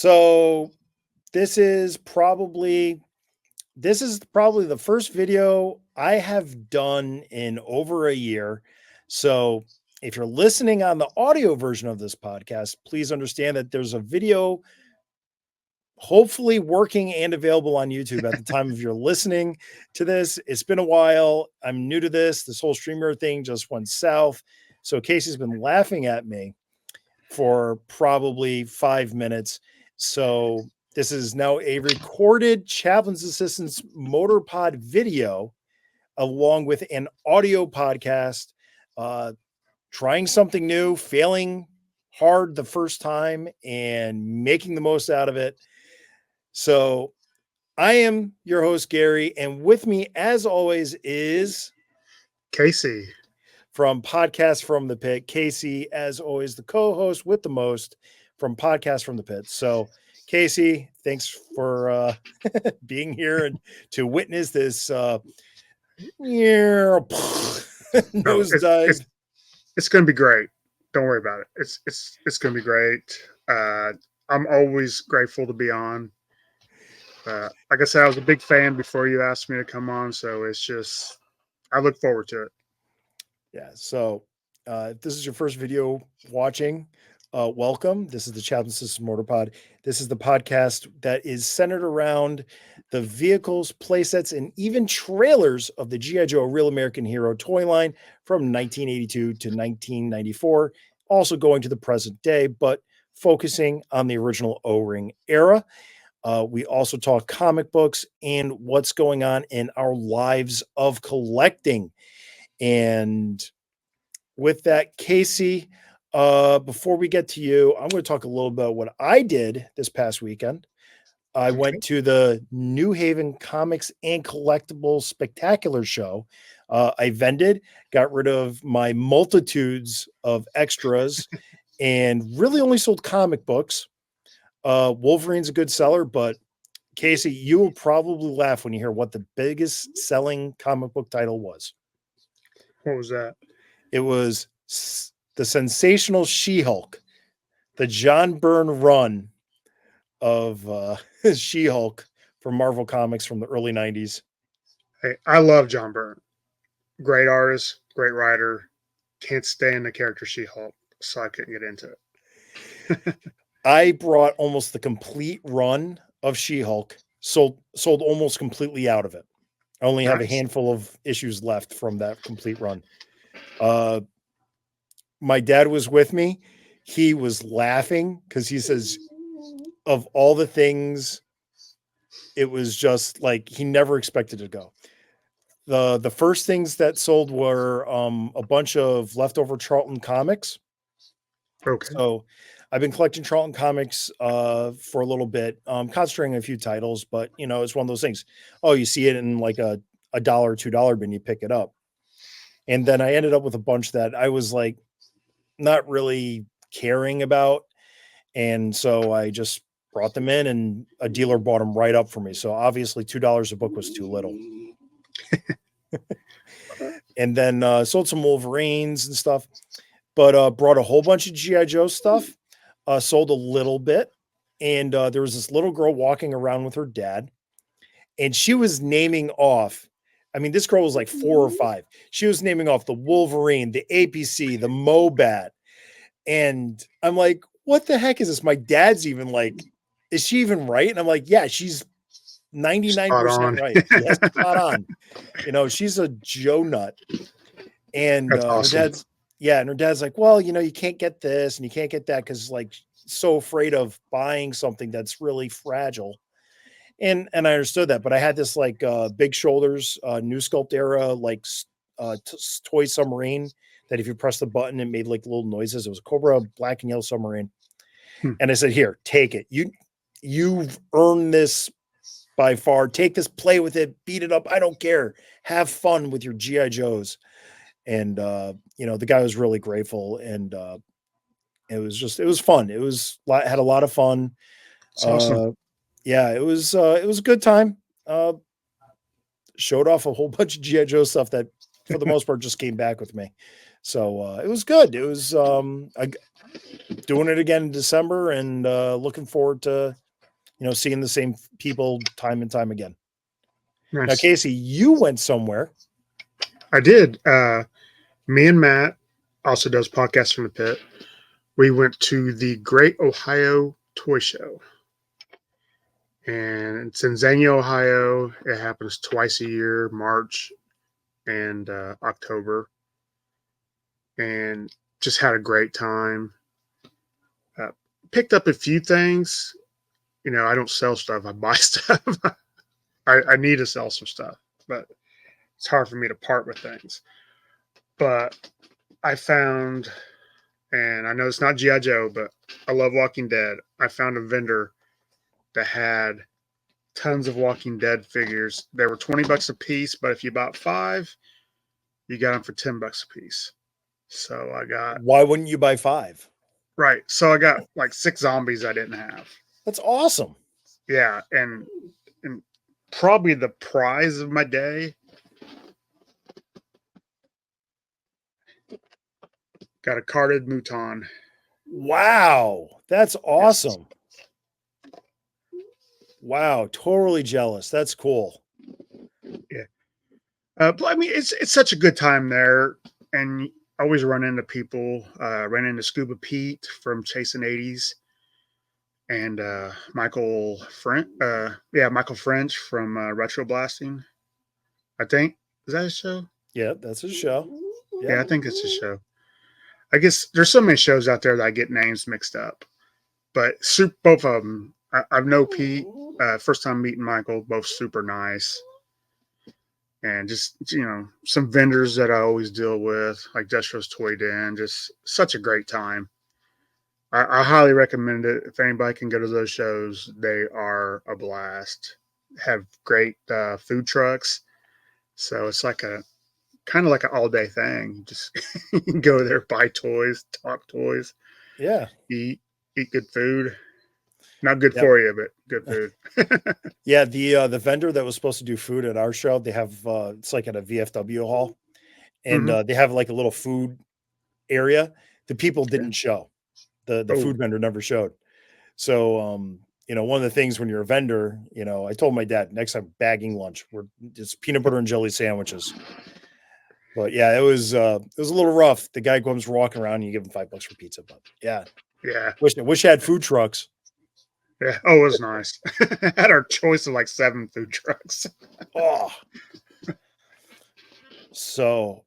So this is probably the first video I have done in over a year. So if you're listening on the audio version of this podcast, please understand that there's a video hopefully working and available on YouTube at the time of your listening to this. It's been a while. I'm new to this whole streamer thing just went south. So Casey's been laughing at me for probably 5 minutes. So this is now a recorded Chaplain's Assistant's Motorpod video along with an audio podcast, trying something new, failing hard the first time and making the most out of it. So I am your host, Gary, and with me, as always, is Casey from Podcast from the Pit. Casey, as always, the co-host with the most from Podcast from the Pit. So, Casey, thanks for being here and to witness this nosedive. It's going to be great. Don't worry about it. It's going to be great. I'm always grateful to be on. Like I said, I was a big fan before you asked me to come on, so it's just I look forward to it. Yeah. So, if this is your first video watching, welcome. This is the Chaplain System Motorpod. This is the podcast that is centered around the vehicles, playsets, and even trailers of the G.I. Joe Real American Hero toy line from 1982 to 1994, also going to the present day, but focusing on the original O-ring era. We also talk comic books and what's going on in our lives of collecting. And with that, Casey, before we get to you, I'm going to talk a little about what I did this past weekend. I went to the New Haven Comics and Collectibles Spectacular Show. I vended, got rid of my multitudes of extras, and really only sold comic books. Wolverine's a good seller, but Casey, you will probably laugh when you hear what the biggest selling comic book title was. What was that? It was the Sensational She-Hulk, the John Byrne run of She-Hulk from Marvel Comics from the early 90s. Hey, I love John Byrne. Great artist, great writer. Can't stand the character She-Hulk, so I couldn't get into it. I brought almost the complete run of She-Hulk, sold almost completely out of it. I only have a handful of issues left from that complete run. My dad was with me. He was laughing because he says of all the things, it was just like he never expected to go. The first things that sold were a bunch of leftover Charlton comics. Okay. So I've been collecting Charlton comics for a little bit, concentrating on a few titles, but it's one of those things. Oh, you see it in like a $1 or $2 bin, you pick it up. And then I ended up with a bunch that I was like not really caring about. And so I just brought them in and a dealer bought them right up for me. So obviously $2 a book was too little. And then sold some Wolverines and stuff, but brought a whole bunch of G.I. Joe stuff, sold a little bit. And there was this little girl walking around with her dad, and she was naming off. I mean, this girl was like 4 or 5. She was naming off the Wolverine, the APC, the Mobat. And I'm like, what the heck is this? My dad's even like, is she even right? And I'm like, yeah, she's 99% right. Yes, spot on. She's a Joe nut. And awesome. her dad's like, well, you can't get this and you can't get that because like so afraid of buying something that's really fragile. And I understood that, but I had this like big shoulders, New Sculpt era, like toy submarine that if you press the button, it made like little noises. It was a Cobra black and yellow submarine. And I said, here, take it. You've earned this by far. Take this, play with it, beat it up. I don't care. Have fun with your G.I. Joes. And, the guy was really grateful. And it was fun. Had a lot of fun. Awesome. Yeah, it was a good time. Showed off a whole bunch of G.I. Joe stuff that for the most part just came back with me. So it was good. It was doing it again in December, and looking forward to seeing the same people time and time again. Now, Nice. Casey, you went somewhere. I did. Me and Matt also does podcasts from the pit. We went to the Great Ohio Toy Show, and it's in Xenia, Ohio. It happens twice a year, March and October, and just had a great time. Uh, Picked up a few things. I don't sell stuff; I buy stuff. I need to sell some stuff, but it's hard for me to part with things. But I found, and I know it's not GI Joe, but I love Walking Dead. I found a vendor that had tons of Walking Dead figures. They were $20 a piece, but if you bought 5, you got them for $10 a piece. So I got Why wouldn't you buy 5? right. So I got like 6 zombies I didn't have. That's awesome. Yeah, and probably the prize of my day. Got a carded Mouton. Wow, that's Yes. awesome. Wow, totally jealous. That's cool. Yeah. But I mean, it's such a good time there, and I always run into people. Ran into Scuba Pete from Chasing 80s, and Michael French. Michael French from Retro Blasting. I think is that a show? Yeah, that's a show. Yeah, I think it's a show. I guess there's so many shows out there that I get names mixed up, but both of them. I've known Pete. First time meeting Michael, both super nice. And just some vendors that I always deal with, like Destro's Toy Den. Just such a great time. I highly recommend it. If anybody can go to those shows, they are a blast. Have great food trucks, so it's like a kind of like an all day thing. You just go there, buy toys, talk toys, Yeah. eat good food. Not good Yep. for you, but good food. Yeah, the vendor that was supposed to do food at our show, they have it's like at a VFW hall, and Hmm. they have like a little food area. The people Yeah. didn't show. The Oh, food vendor never showed. So one of the things when you're a vendor, I told my dad next time bagging lunch, we're just peanut butter and jelly sandwiches. But yeah, it was a little rough. The guy comes walking around and you give him $5 for pizza. But yeah, yeah. wish I had food trucks. Yeah. Oh, it was nice. Had our choice of like 7 food trucks. Oh, so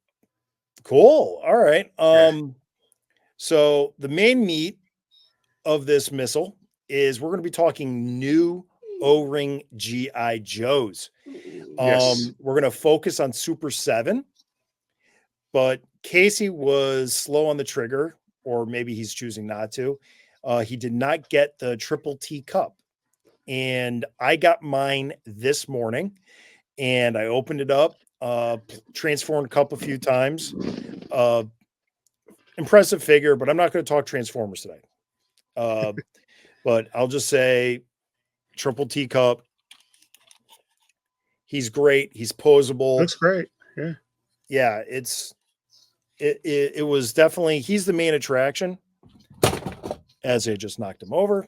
cool. All right. Yeah. So the main meat of this missile is we're going to be talking new O-ring GI Joes. Yes. We're going to focus on Super 7, but Casey was slow on the trigger, or maybe he's choosing not to. He did not get the triple T cup, and I got mine this morning, and I opened it up, transformed cup a few times. Impressive figure, but I'm not going to talk Transformers today. But I'll just say triple T cup. He's great. He's posable. Looks great. Yeah. Yeah, it was definitely he's the main attraction. As they just knocked him over.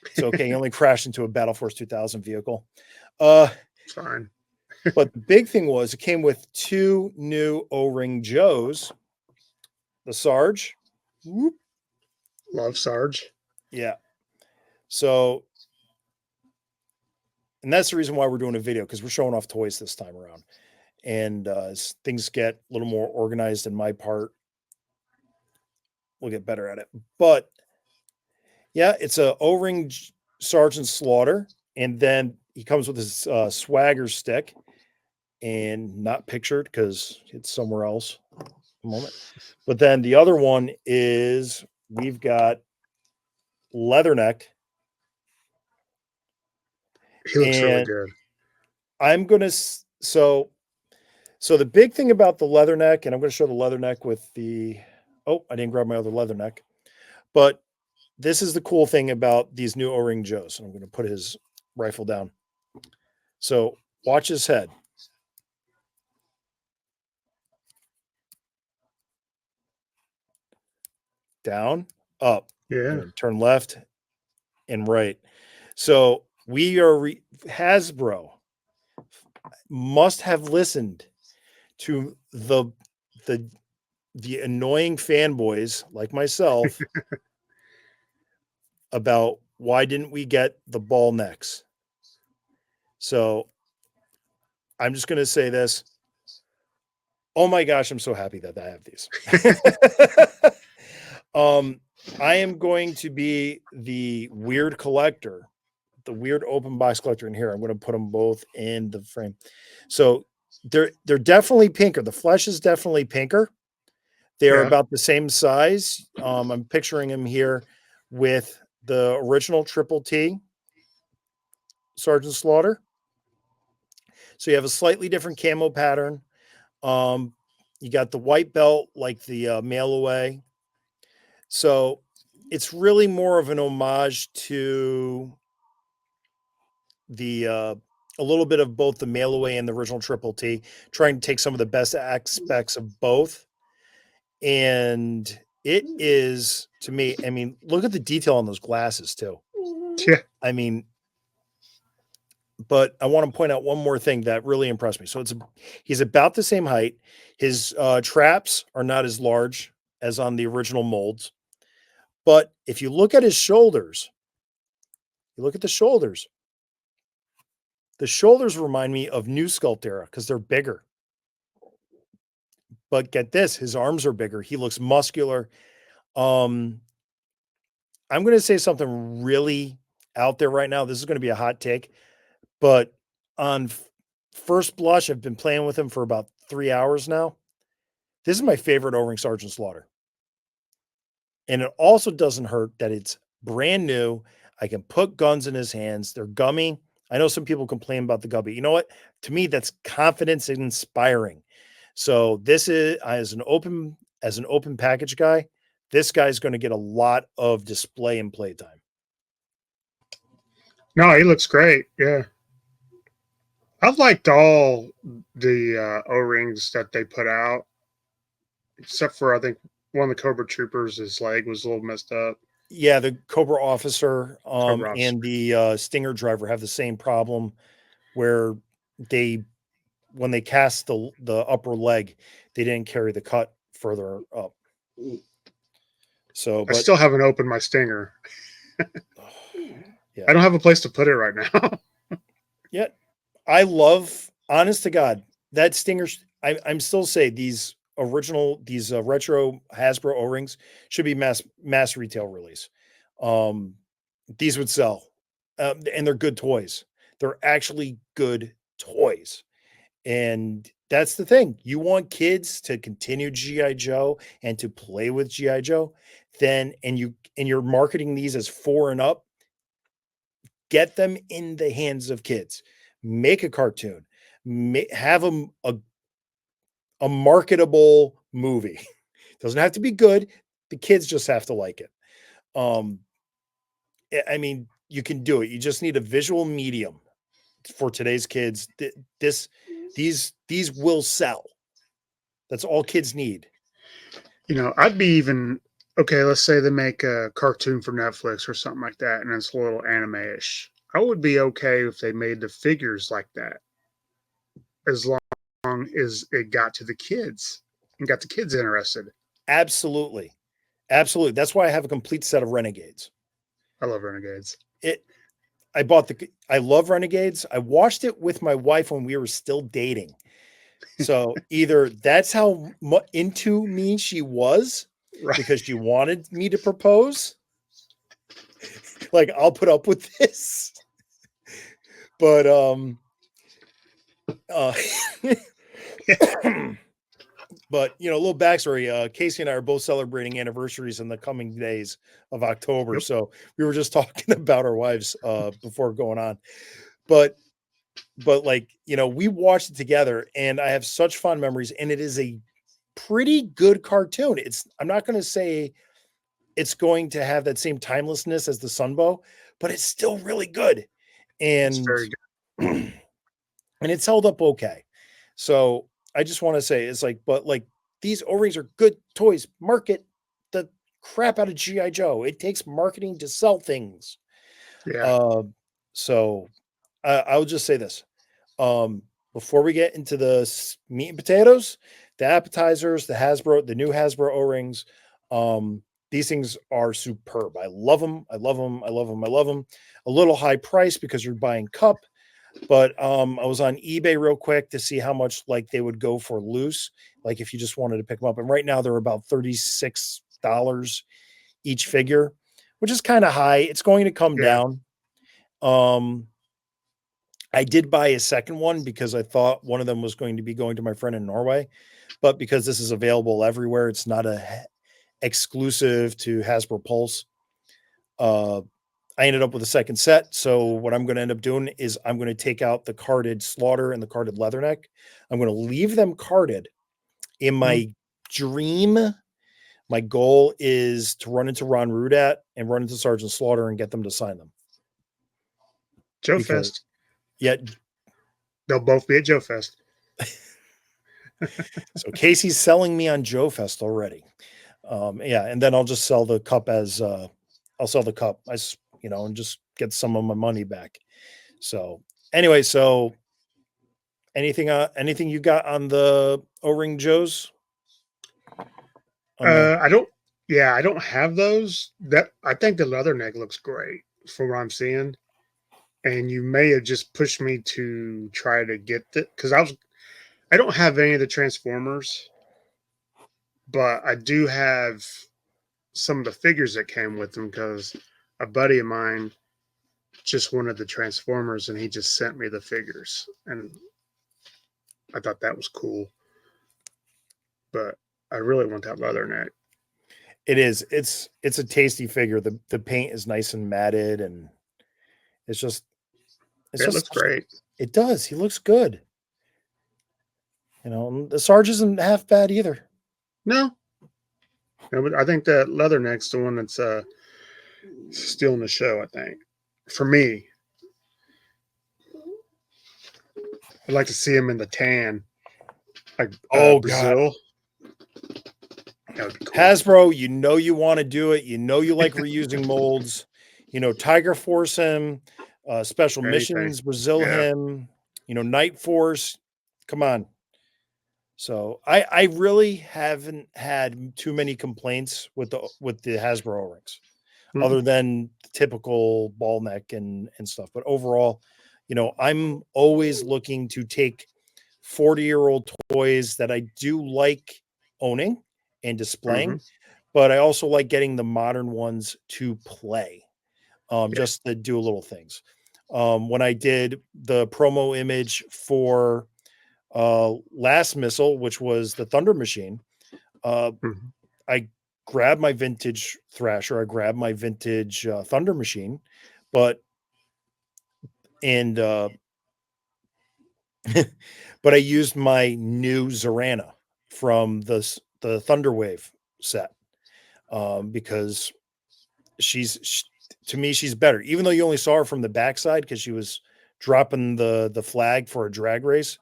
It's okay. He only crashed into a Battle Force 2000 vehicle. It's fine. But the big thing was it came with 2 new O-ring Joes. The Sarge. Whoop. Love Sarge. Yeah. So, and that's the reason why we're doing a video, because we're showing off toys this time around. And as things get a little more organized in my part, we'll get better at it. But yeah, it's a O-ring Sergeant Slaughter, and then he comes with his swagger stick, and not pictured because it's somewhere else. A moment. But then the other one is we've got Leatherneck, He looks really and good. I'm gonna so the big thing about the Leatherneck, and I'm going to show the Leatherneck with the I didn't grab my other Leatherneck, but this is the cool thing about these new O-ring Joes. I'm going to put his rifle down. So watch his head. down, up, Yeah. and then turn left and right. So we are Hasbro must have listened to the the annoying fanboys like myself about why didn't we get the ball necks. So I'm just going to say this. Oh my gosh, I'm so happy that I have these. I am going to be the weird collector, the weird open box collector in here. I'm going to put them both in the frame. So they're definitely pinker. The flesh is definitely pinker. They are Yeah. about the same size. I'm picturing them here with the original Triple T Sergeant Slaughter. So you have a slightly different camo pattern. You got the white belt like the mail away. So it's really more of an homage to the a little bit of both the mail away and the original Triple T, trying to take some of the best aspects of both. And it is, to me, I mean, look at the detail on those glasses too. Yeah. I mean, but I want to point out one more thing that really impressed me. So he's about the same height. His traps are not as large as on the original molds. But if you look at his shoulders, you look at the shoulders remind me of New Sculpt era because they're bigger. But get this, his arms are bigger. He looks muscular. I'm going to say something really out there right now. This is going to be a hot take, but on first blush, I've been playing with him for about 3 hours now. This is my favorite O-ring Sergeant Slaughter. And it also doesn't hurt that it's brand new. I can put guns in his hands. They're gummy. I know some people complain about the gummy. You know what? To me, that's confidence inspiring. So this is as an open package guy, this guy's going to get a lot of display and playtime. No, he looks great. Yeah. I've liked all the O-rings that they put out, except for I think one of the Cobra Troopers, his leg was a little messed up. Yeah, the Cobra officer Cobra Officer. and the Stinger driver have the same problem where when they cast the upper leg, they didn't carry the cut further up. So, I but still haven't opened my Stinger. yeah, I don't have a place to put it right now. yeah. I love, honest to God, that Stinger. I'm still say these retro Hasbro O-rings should be mass retail release. These would sell, and they're good toys. They're actually good toys. And that's the thing. You want kids to continue GI Joe and to play with GI Joe, then and you're marketing these as 4 and up, get them in the hands of kids. Make a cartoon. Have them a marketable movie. Doesn't have to be good. The kids just have to like it. I mean, you can do it. You just need a visual medium for today's kids. These will sell. That's all kids need. I'd be even okay. Let's say they make a cartoon for Netflix or something like that, and it's a little anime-ish. I would be okay if they made the figures like that, as long as it got to the kids and got the kids interested. Absolutely. Absolutely. That's why I have a complete set of Renegades. I love Renegades. I love Renegades. I watched it with my wife when we were still dating. So either that's how into me she was Right. because she wanted me to propose. Like, I'll put up with this. But uh but a little backstory. Casey and I are both celebrating anniversaries in the coming days of October. Yep. So we were just talking about our wives before going on. But like, we watched it together and I have such fond memories, and it is a pretty good cartoon. I'm not going to say it's going to have that same timelessness as the Sunbow, but it's still really good. It's And very good. and it's held up okay. So I just want to say it's like, but like, these O-rings are good toys. Market the crap out of GI Joe. It takes marketing to sell things. Yeah. So I'll just say this. Before we get into the meat and potatoes, the appetizers, the new Hasbro O-rings, these things are superb. I love them. I love them. I love them. I love them. A little high price because you're buying cup, but I was on eBay real quick to see how much like they would go for loose, like if you just wanted to pick them up. And right now they're about $36 each figure, which is kind of high. It's going to come Yeah. down. I did buy a second one because I thought one of them was going to be going to my friend in Norway, but because this is available everywhere, it's not exclusive to Hasbro Pulse. I ended up with a second set. So what I'm going to end up doing is I'm going to take out the carded Slaughter and the carded Leatherneck. I'm going to leave them carded. In my dream, my goal is to run into Ron Rudat and run into Sergeant Slaughter and get them to sign them. Joe Because Fest. yet They'll both be at Joe Fest. so Casey's selling me on Joe Fest already. Yeah, and then I'll just sell the cup as I'll sell the cup, and just get some of my money back. So anyway, so anything you got on the O-ring Joes? I don't. Yeah, I don't have those. That I think the Leatherneck looks great for what I'm seeing, and you may have just pushed me to try to get it because I don't have any of the Transformers, but I do have some of the figures that came with them because a buddy of mine just wanted the Transformers and he just sent me the figures, and I thought that was cool. But I really want that Leatherneck. It is. It's a tasty figure. The paint is nice and matted, and it's just It looks great. It does. He looks good. The Sarge isn't half bad either. No, but I think that Leatherneck's the one that's stealing the show. I think for me, I'd like to see him in the tan, like Brazil. God. That would be cool. Hasbro, you want to do it. You like reusing molds. Tiger Force him, Special Missions, Brazil him. Night Force. Come on. So I really haven't had too many complaints with the Hasbro O-rings, other than typical ball neck and stuff. But overall, I'm always looking to take 40-year-old toys that I do like owning and displaying, but I also like getting the modern ones to play, just to do little things. When I did the promo image for last Missal, which was the Thunder Machine, I grabbed my vintage Thrasher, I grabbed my vintage Thunder Machine, but but I used my new Zorana from the Thunderwave set, because to me she's better, even though you only saw her from the backside because she was dropping the flag for a drag race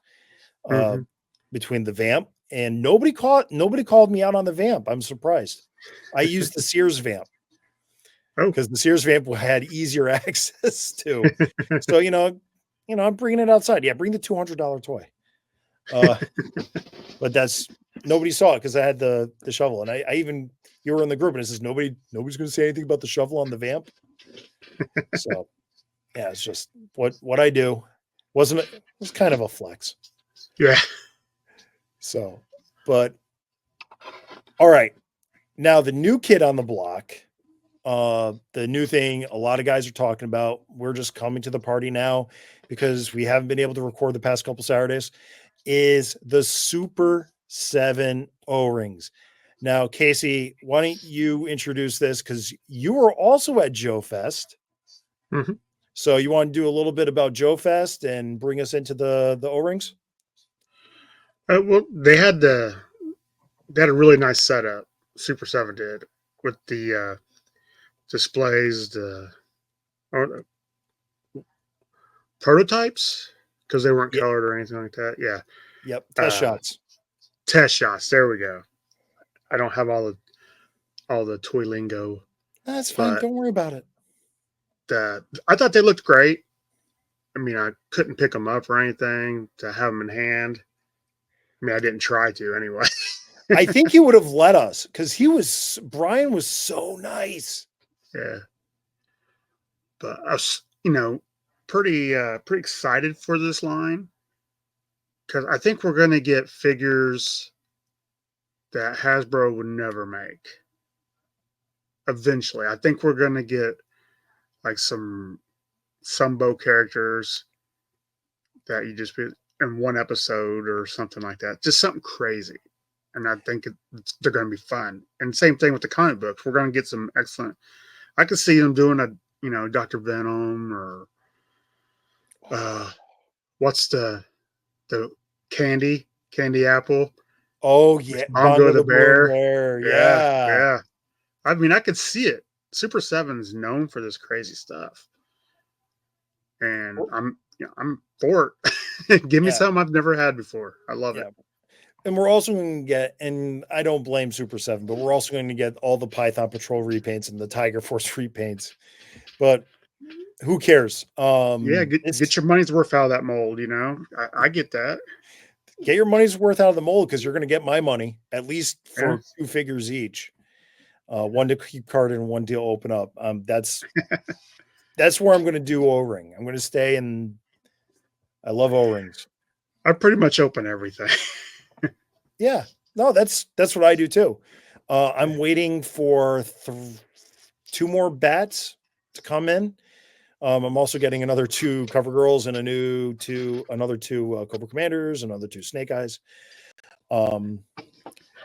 between the vamp, and nobody called me out on the vamp. I'm surprised. I used the Sears vamp because the Sears vamp had easier access to. So I'm bringing it outside. Yeah, bring the $200 toy. But nobody saw it because I had the shovel, and I even, you were in the group and it says nobody's going to say anything about the shovel on the vamp. So yeah, it's just what I do. It was kind of a flex. Yeah. So, but all right, now the new kid on the block, the new thing a lot of guys are talking about, we're just coming to the party now because we haven't been able to record the past couple Saturdays, is the Super 7 O-rings. Now, Casey, why don't you introduce this, because you were also at Joe Fest. So you want to do a little bit about Joe Fest and bring us into the O-rings? Well, they had a really nice setup. Super 7 did, with the displays, the prototypes, because they weren't colored or anything like that. Yeah. Yep. Test shots. Test shots. There we go. I don't have all the all the toy lingo. That's fine. But Don't worry about it. I thought they looked great. I mean, I couldn't pick them up or anything to have them in hand. I mean, I didn't try to anyway. I think he would have let us because Brian was so nice. Yeah, but I was, pretty excited for this line because I think we're going to get figures that Hasbro would never make. Eventually, I think we're going to get like some Sumbo characters that you just put in one episode or something like that. Just something crazy. And I think they're going to be fun. And same thing with the comic books. We're going to get some excellent. I could see them doing Dr. Venom or what's the candy apple. Oh yeah, Bongo Bongo the the Balloon bear. Bear. Yeah, Yeah. yeah. I mean, I could see it. Super 7's known for this crazy stuff. And I'm for it. Give me Yeah. something I've never had before. I love it. Yeah. And we're also going to get, and I don't blame Super 7, but we're also going to get all the Python Patrol repaints and the Tiger Force repaints. But who cares? Yeah, get your money's worth out of that mold, I get that. Get your money's worth out of the mold because you're going to get my money, at least Yeah. for 2 figures each. One to keep card and one to open up. That's where I'm going to do O-ring. I'm going to stay, and I love O-rings. I pretty much open everything. Yeah, no, that's what I do too. I'm waiting for 2 more bats to come in. I'm also getting another 2 cover girls and another 2 Cobra Commanders, another 2 Snake Eyes.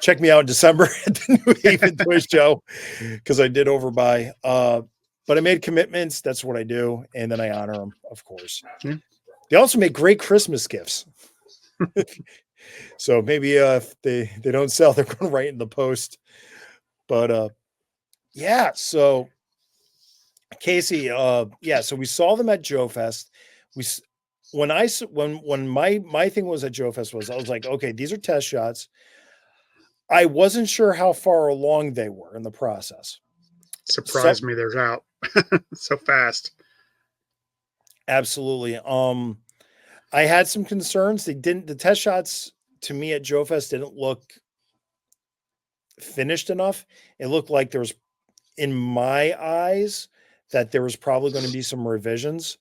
Check me out in December at the New Haven Toy Show because I did overbuy. But I made commitments. That's what I do, and then I honor them, of course. Yeah. They also make great Christmas gifts. So maybe if they don't sell, they're going right in the post. But yeah, so Casey, so we saw them at Joe Fest. When my thing was at Joe Fest I was like, okay, these are test shots. I wasn't sure how far along they were in the process. Surprised me they're out so fast. Absolutely. I had some concerns. The test shots to me at Joe Fest didn't look finished enough. It looked like there was, in my eyes, that there was probably going to be some revisions,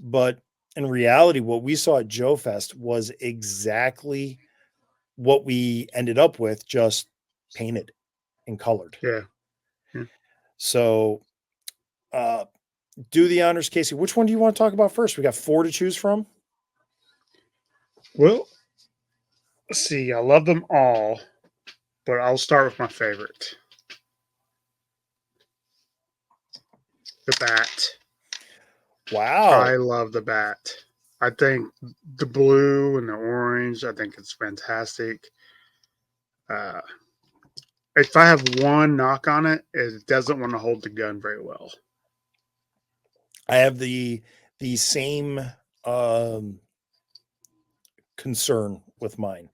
but in reality, what we saw at Joe Fest was exactly what we ended up with, just painted and colored. Yeah. So, do the honors, Casey. Which one do you want to talk about first? We got 4 to choose from. Well, let's see. I love them all, but I'll start with my favorite. The bat. Wow. I love the bat. I think the blue and the orange, I think it's fantastic. If I have one knock on it, it doesn't want to hold the gun very well. I have the same concern with mine.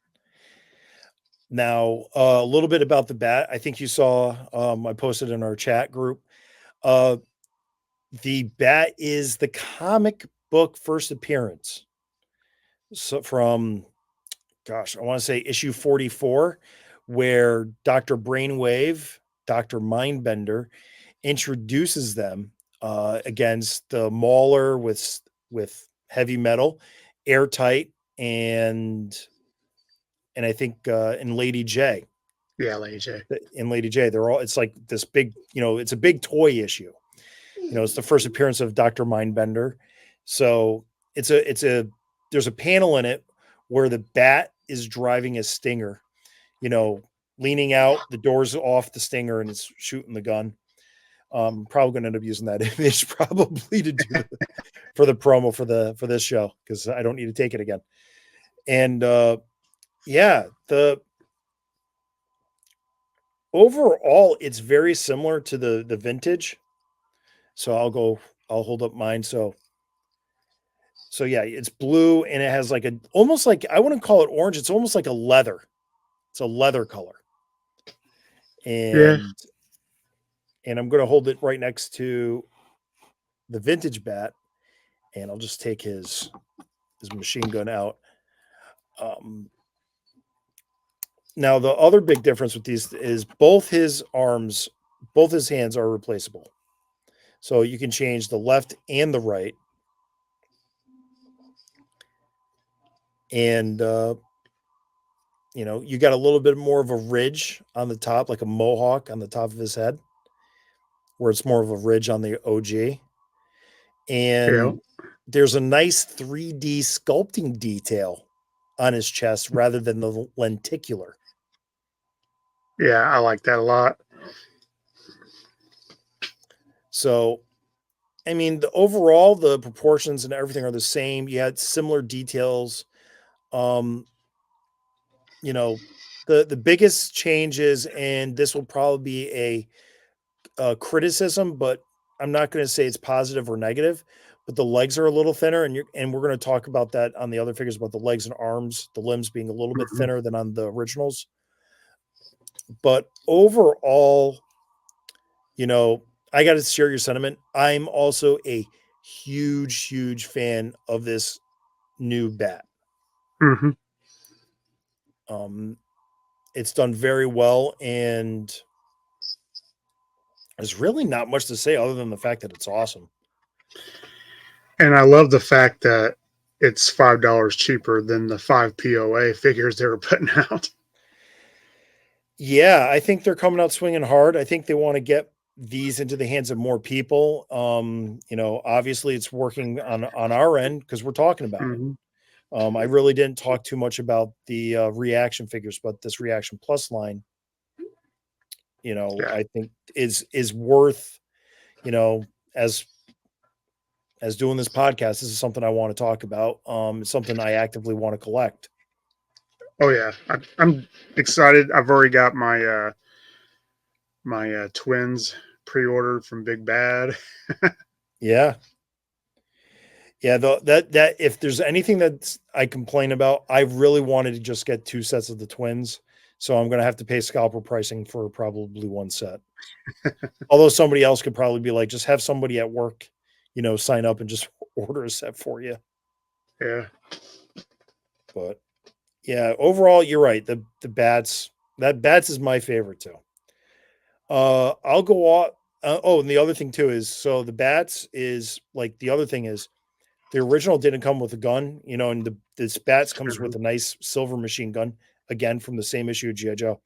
Now, a little bit about the bat. I think you saw, I posted in our chat group. The bat is the comic book first appearance. So from, I want to say issue 44, where Dr. Brainwave, Dr. Mindbender introduces them against the Mauler with heavy metal, airtight, and I think in Lady J. Yeah, Lady J. In Lady J, it's like this big, it's a big toy issue. It's the first appearance of Dr. Mindbender. So there's a panel in it where the bat is driving a stinger, leaning out, the door's off the stinger, and it's shooting the gun. Probably going to end up using that image probably to do for the promo for this show, because I don't need to take it again. And the overall, it's very similar to the vintage. So I'll hold up mine. So yeah, it's blue and it has like almost like, I wouldn't call it orange. It's almost like a leather. It's a leather color. And and I'm going to hold it right next to the vintage bat, and I'll just take his machine gun out. Now, the other big difference with these is both his arms, both his hands are replaceable. So you can change the left and the right. And, you got a little bit more of a ridge on the top, like a mohawk on the top of his head, where it's more of a ridge on the OG. Yeah. And there's a nice 3D sculpting detail on his chest rather than the lenticular. Yeah, I like that a lot. So, I mean, the proportions and everything are the same. You had similar details. Um, the biggest changes, and this will probably be a criticism, but I'm not going to say it's positive or negative. But the legs are a little thinner, and we're going to talk about that on the other figures about the legs and arms, the limbs being a little bit Mhm. thinner than on the originals. But overall, I got to share your sentiment. I'm also a huge, huge fan of this new bat. Mhm. Um, it's done very well, and there's really not much to say other than the fact that it's awesome. And I love the fact that it's $5 cheaper than the 5 POA figures they were putting out. Yeah, I think they're coming out swinging hard. I think they want to get these into the hands of more people. Obviously it's working on our end because we're talking about it. Mhm. I really didn't talk too much about the reaction figures, but this reaction plus line, Yeah. I think is worth, you know, as doing this podcast. This is something I want to talk about. It's something I actively want to collect. Oh yeah, I'm excited. I've already got my twins pre-ordered from Big Bad. Yeah. Yeah, that if there's anything that I complain about, I really wanted to just get 2 sets of the twins, so I'm gonna have to pay scalper pricing for probably 1 set. Although somebody else could probably be like, "Just have somebody at work, sign up and just order a set for you." Yeah, But, yeah, overall, you're right, the bats is my favorite too. I'll go off and the other thing too is so the bats is like, the other thing is the original didn't come with a gun, and this bats comes mhm. with a nice silver machine gun, again from the same issue of G.I. Joe.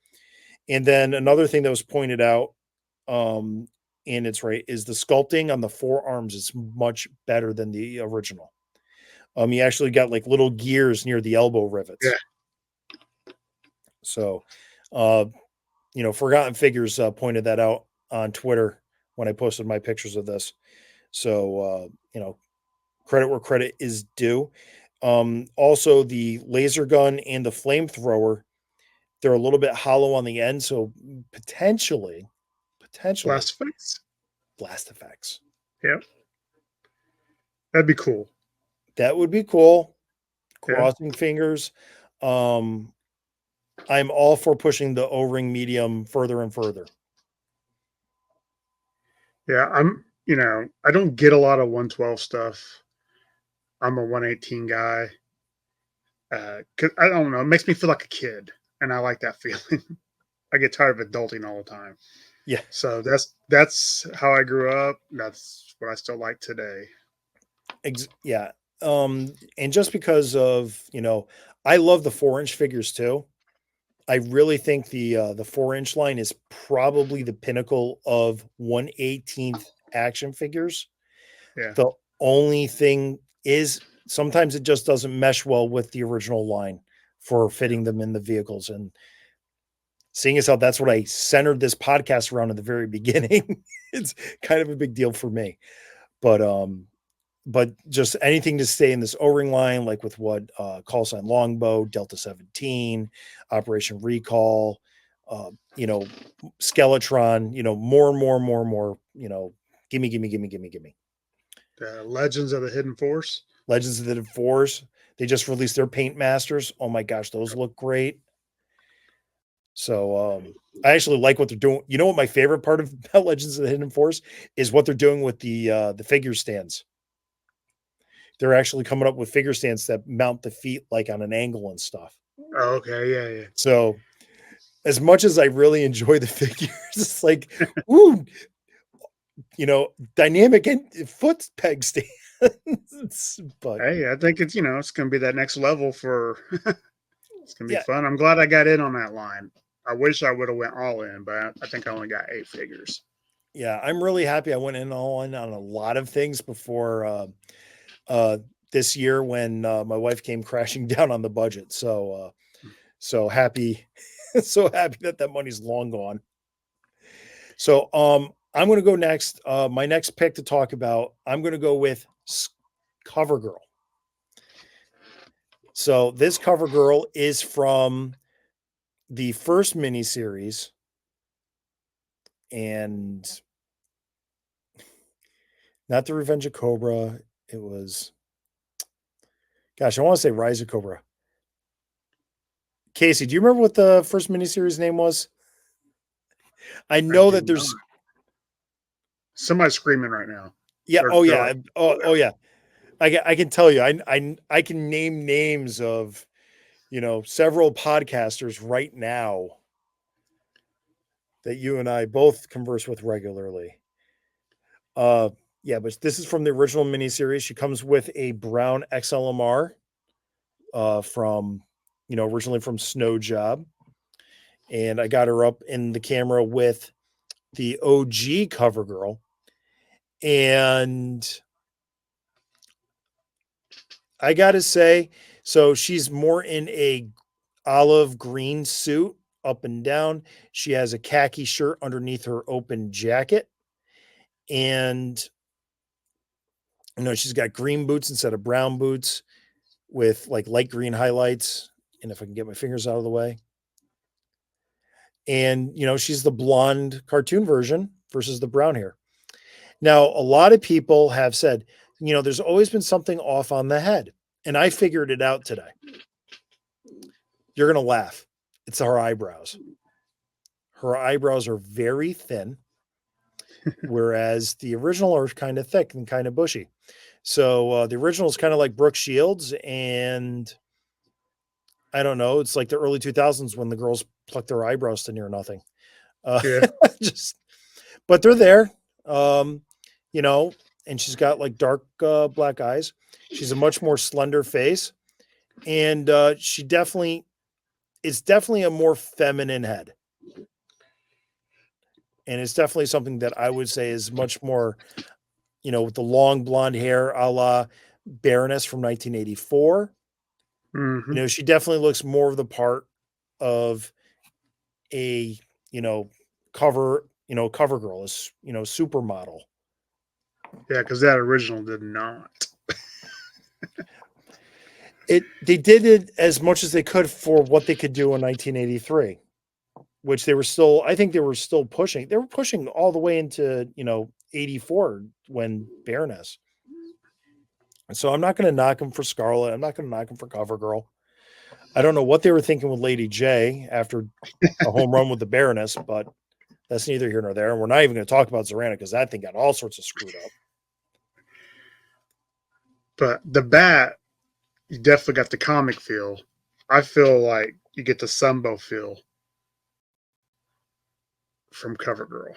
And then another thing that was pointed out, um, and it's right, is the sculpting on the forearms is much better than the original. You actually got like little gears near the elbow Yeah, rivets. So, uh, Forgotten Figures pointed that out on Twitter when I posted my pictures of this. So, credit where credit is due. Also, the laser gun and the flamethrower, they're a little bit hollow on the end, so potentially blast face. blast effects. Yeah, that'd be cool. That would be cool. Yeah, Crossing fingers. Um, I'm all for pushing the O-ring medium further and further. yeah. I don't get a lot of 112 stuff. I'm a 118 guy. 'Cause I don't know. It makes me feel like a kid, and I like that feeling. I get tired of adulting all the time. Yeah, So that's how I grew up. That's what I still like today. yeah. And just because of, I love the 4-inch figures too. I really think the 4-inch line is probably the pinnacle of 1/18th action figures. Yeah. The only thing is sometimes it just doesn't mesh well with the original line for Yeah. fitting them in the vehicles. And seeing as how that's what I centered this podcast around at the very beginning, it's kind of a big deal for me. But just anything to stay in this O-ring line, like with what call sign Longbow, Delta 17, Operation Recall, Skeletron, more and more and more and more, gimme, gimme, gimme, gimme, gimme. Legends of the Hidden Force. Legends of the Force. They just released their Paint Masters. Oh my gosh, those look great. So I actually like what they're doing. You know what my favorite part of Legends of the Hidden Force is what they're doing with the figure stands. They're actually coming up with figure stands that mount the feet like on an angle and stuff. Oh, okay, yeah, So as much as I really enjoy the figures, it's like, woo, dynamic and foot peg stands. But yeah. Hey, I think it's gonna be that next level for. It's gonna be yeah, fun. I'm glad I got in on that line. I wish I would have went all in, but I think I only got 8 figures. yeah, I'm really happy I went in on a lot of things before uh, this year when my wife came crashing down on the budget. So happy, so happy that that money's long gone. So I'm going to go next. My next pick to talk about, I'm going to go with CoverGirl. So this CoverGirl is from the first miniseries, and not the Revenge of Cobra. It was, gosh, I want to say Rise of Cobra. Casey, do you remember what the first miniseries name was? I I know do that not. there's, Somebody's screaming right now. yeah, Or oh they're yeah, like, oh yeah. I can tell you, I can name names of several podcasters right now that you and I both converse with regularly. Uh, yeah, but this is from the original miniseries. She comes with a brown XLMR from originally from Snow Job, and I got her up in the camera with the OG Cover Girl, and I gotta say, so she's more in a olive green suit up and down. She has a khaki shirt underneath her open jacket, and she's got green boots instead of brown boots with like light green highlights. And if I can get my fingers out of the way, and she's the blonde cartoon version versus the brown hair. Now, a lot of people have said, there's always been something off on the head, and I figured it out today. You're gonna laugh. It's her eyebrows. Her eyebrows are very thin, whereas the original are kind of thick and kind of bushy. So the original is kind of like Brooke Shields, and I don't know. It's like the early 2000s when the girls plucked their eyebrows to near nothing. Uh, yeah, just, but they're there. Um, you know, and she's got like dark black eyes. She's a much more slender face, and it's definitely a more feminine head, and it's definitely something that I would say is much more, with the long blonde hair, a la Baroness from 1984. hmm She definitely looks more of the part of a, you know, cover girl, is, supermodel. yeah, because that original did not. They did it as much as they could for what they could do in 1983, which I think they were still pushing. They were pushing all the way into, 84 when Baroness. So I'm not going to knock him for Scarlet. I'm not going to knock him for CoverGirl. I don't know what they were thinking with Lady J after a home run with the Baroness, but that's neither here nor there. And we're not even going to talk about Zorana because that thing got all sorts of screwed up. But the bat, you definitely got the comic feel. I feel like you get the Sunbow feel from CoverGirl.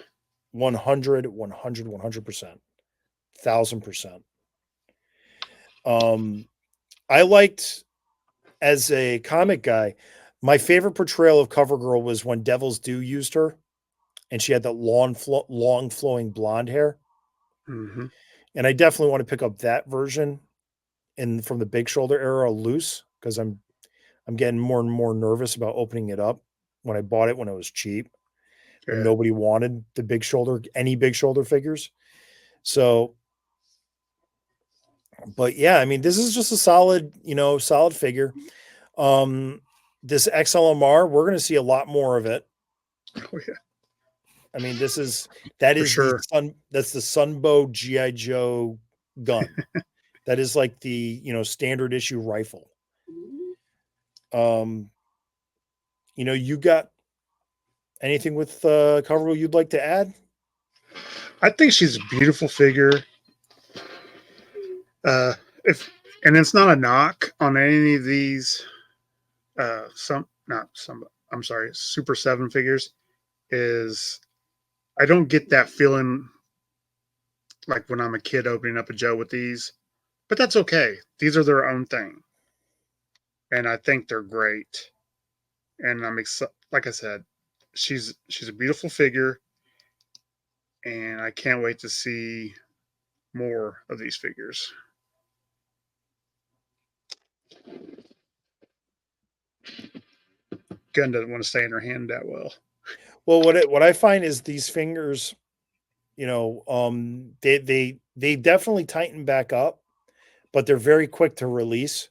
100, 100, 100%, 1000%. I liked, as a comic guy, my favorite portrayal of CoverGirl was when Devil's Due used her, and she had that long flowing blonde hair. hmm And I definitely want to pick up that version from the Big Shoulder era loose, because I'm getting more and more nervous about opening it up. When I bought it when it was cheap, when Yeah, nobody wanted any Big Shoulder figures. So, but yeah, I mean, this is just a solid figure. Um, this XLMR, we're going to see a lot more of it. oh yeah, I mean, that for is sure. that's the Sunbow GI Joe gun. That is like the standard issue rifle. Um, you got Anything with Coverall you'd like to add? I think she's a beautiful figure. If and it's not a knock on any of these. Some not some. I'm sorry, Super 7 figures. Is I don't get that feeling like when I'm a kid opening up a Joe with these, but that's okay. These are their own thing, and I think they're great. And like I said, she's a beautiful figure, and I can't wait to see more of these figures. Gun doesn't want to stay in her hand that well. Well, what I find is these fingers, they definitely tighten back up, but they're very quick to release,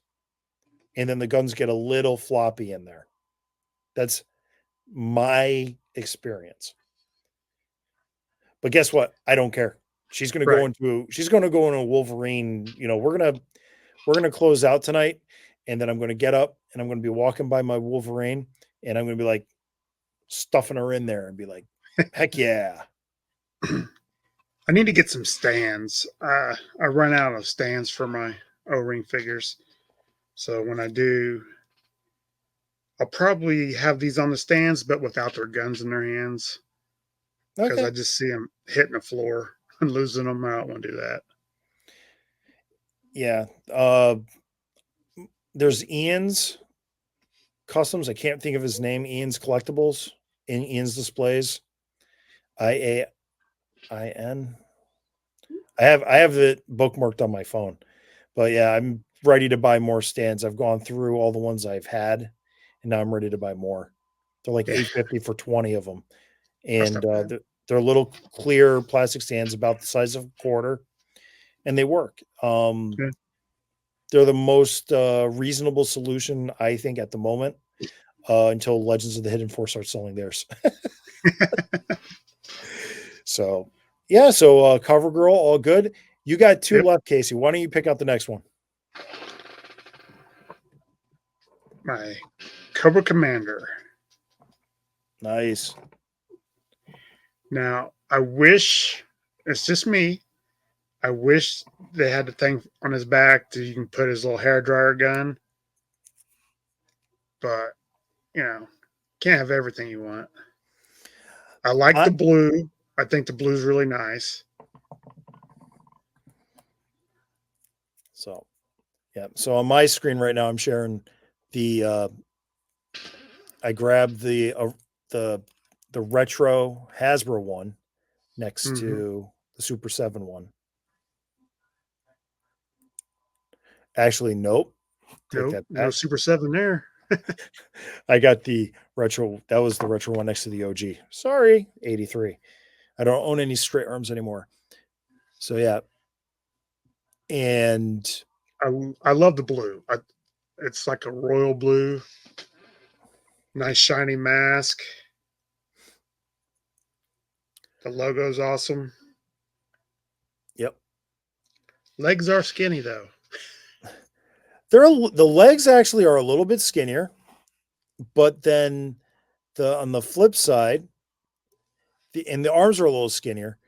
and then the guns get a little floppy in there. That's my experience. But guess what? I don't care. She's going to Right. go into a Wolverine. We're gonna close out tonight, and then I'm going to get up and I'm going to be walking by my Wolverine, and I'm going to be like stuffing her in there and be like, heck yeah. I need to get some stands. I run out of stands for my O-ring figures, so when I do, I'll probably have these on the stands, but without their guns in their hands, because I Okay. just see them hitting the floor and losing them. I don't want to do that. Yeah. There's Ian's Customs. I can't think of his name. Ian's Collectibles in Ian's Displays. IAIN. I have it bookmarked on my phone. But yeah, I'm ready to buy more stands. I've gone through all the ones I've had, and now I'm ready to buy more. They're like Yeah, $8.50 for 20 of them, that's and not bad. they're little clear plastic stands about the size of a quarter, and they work. Yeah. They're the most reasonable solution, I think, at the moment, until Legends of the Hidden Force starts selling theirs. So, yeah. So, Cover Girl, all good. You got two Yep. left, Casey. Why don't you pick out the next one? My Cobra Commander. Nice. Now, I wish it's just me. I wish they had the thing on his back that you can put his little hair dryer gun, but can't have everything you want. I like I, the blue. I think the blue's really nice. so, yeah. So on my screen right now, I'm sharing the. I grabbed the the retro Hasbro one next Hmm. to the Super 7 one. Actually, nope. Take Nope, that no back. Super 7 there. I got the retro. That was the retro one next to the OG. Sorry, 83. I don't own any straight arms anymore. So yeah. And I love the blue. It's like a royal blue, nice shiny mask. The logo's awesome. yep. Legs are skinny though. The legs actually are a little bit skinnier, but then the on the flip side, the arms are a little skinnier,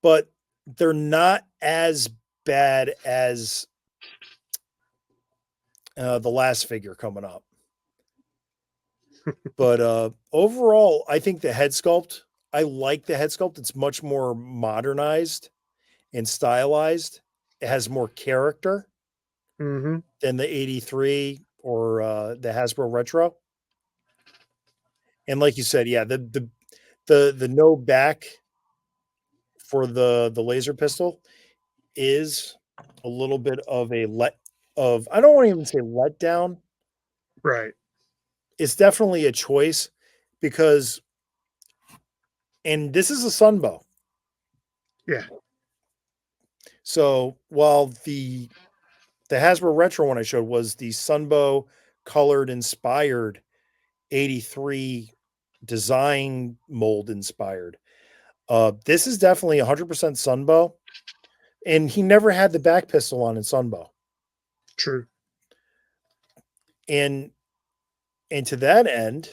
but they're not as bad as the last figure coming up. But overall, I think the head sculpt, I like the head sculpt. It's much more modernized and stylized. It has more character Hmm. than the 83 or the Hasbro Retro. And like you said, yeah, the no back for the laser pistol is a little bit of a I don't want to even say letdown. Right. It's definitely a choice because, and this is a Sunbow. Yeah. So while the Hasbro Retro one I showed was the Sunbow colored inspired 83 design mold inspired. This is definitely 100% Sunbow, and he never had the back pistol on in Sunbow. True. And to that end,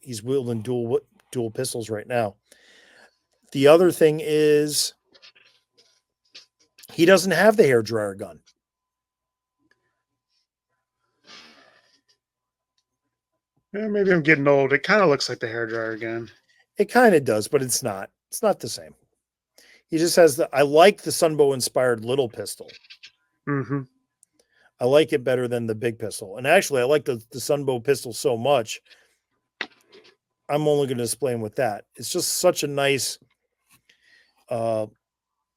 he's wielding dual pistols right now. The other thing is he doesn't have the hairdryer gun. Yeah, maybe I'm getting old. It kind of looks like the hairdryer again. It kind of does, but it's not. It's not the same. He just has I like the Sunbow inspired little pistol. Mm-hmm. I like it better than the big pistol. And actually, I like the Sunbow pistol so much. I'm only going to display him with that. It's just such a nice,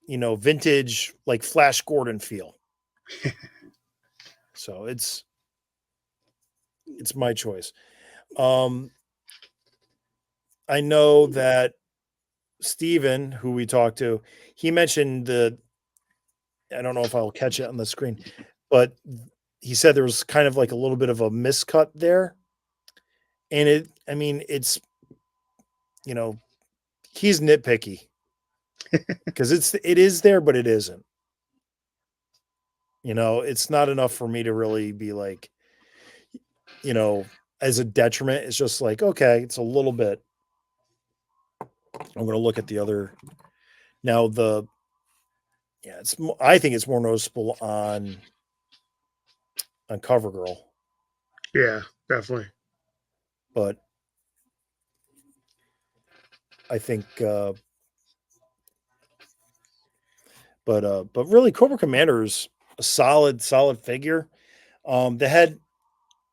vintage, like Flash Gordon feel. So it's my choice. I know that Steven, who we talked to, he mentioned I don't know if I'll catch it on the screen, but he said there was kind of like a little bit of a miscut there. And it's, he's nitpicky because it is there, but it isn't. It's not enough for me to really be like, as a detriment. It's just like, okay, it's a little bit. I'm going to look at the other. Now I think it's more noticeable on CoverGirl. Yeah, definitely. But I think, but really, Cobra Commander is a solid figure. The head,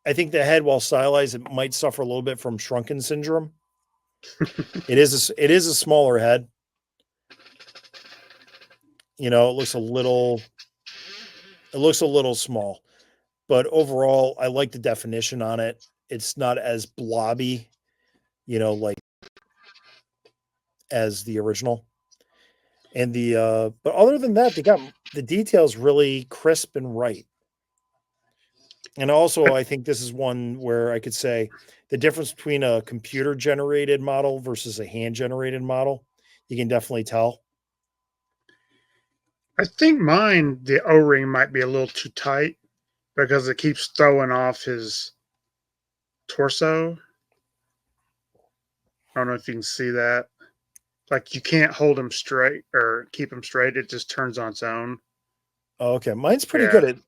I think the head, while stylized, it might suffer a little bit from shrunken syndrome. It is a smaller head. It looks a little small, but overall, I like the definition on it. It's not as blobby, like as the original. And but other than that, they got the details really crisp and right. And also, I think this is one where I could say the difference between a computer generated model versus a hand generated model, you can definitely tell. I think mine, the O-ring might be a little too tight because it keeps throwing off his torso. I don't know if you can see that. Like you can't hold him straight or keep him straight. It just turns on its own. Oh, okay, mine's pretty Yeah. good.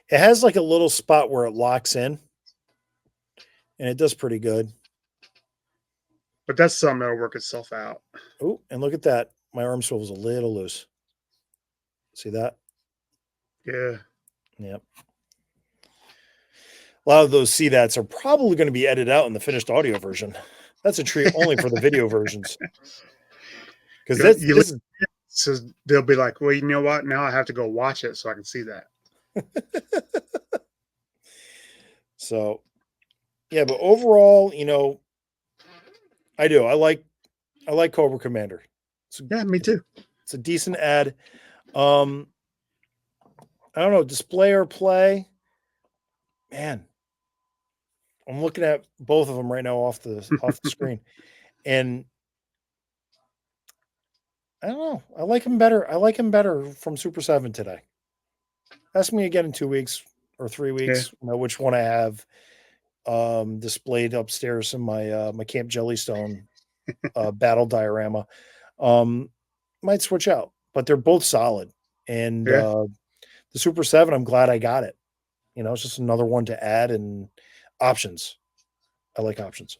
It has like a little spot where it locks in, and it does pretty good. But that's something that'll work itself out. Oh, and look at that. My arm swivel's a little loose. See that? Yeah. Yep. A lot of those see that's are probably going to be edited out in the finished audio version. That's a treat only for the video versions. Because this is so they'll be like, well, you know what? Now I have to go watch it so I can see that. So, yeah, but overall, I do. I like Cobra Commander. Yeah, me too. It's a decent ad. I don't know, display or play. Man, I'm looking at both of them right now off the screen, and I don't know. I like him better. I like him better from Super 7 today. Ask me again in 2 weeks or 3 weeks. Yeah. Which one I have displayed upstairs in my my Camp Jellystone battle diorama. Might switch out, but they're both solid. And Yeah. The Super 7, I'm glad I got it. It's just another one to add, and options. I like options.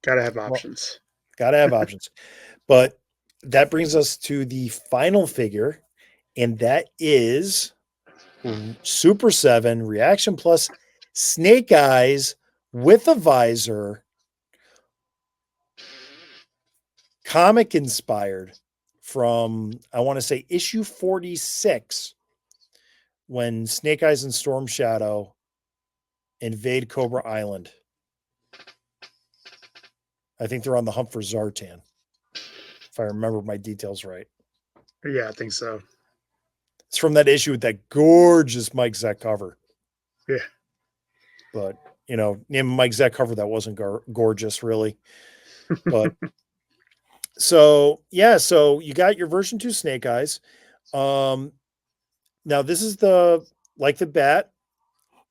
Gotta have options. Gotta have options. But that brings us to the final figure, and that is Super 7 Reaction Plus Snake Eyes with a visor, comic inspired from, I want to say, issue 46, when Snake Eyes and Storm Shadow invade Cobra Island. I think they're on the hunt for Zartan, if I remember my details right. Yeah, I think so. It's from that issue with that gorgeous Mike Zeck cover. Yeah. But, name Mike Zeck cover that wasn't gorgeous, really. But so you got your version 2 Snake Eyes. Now this is like the bat.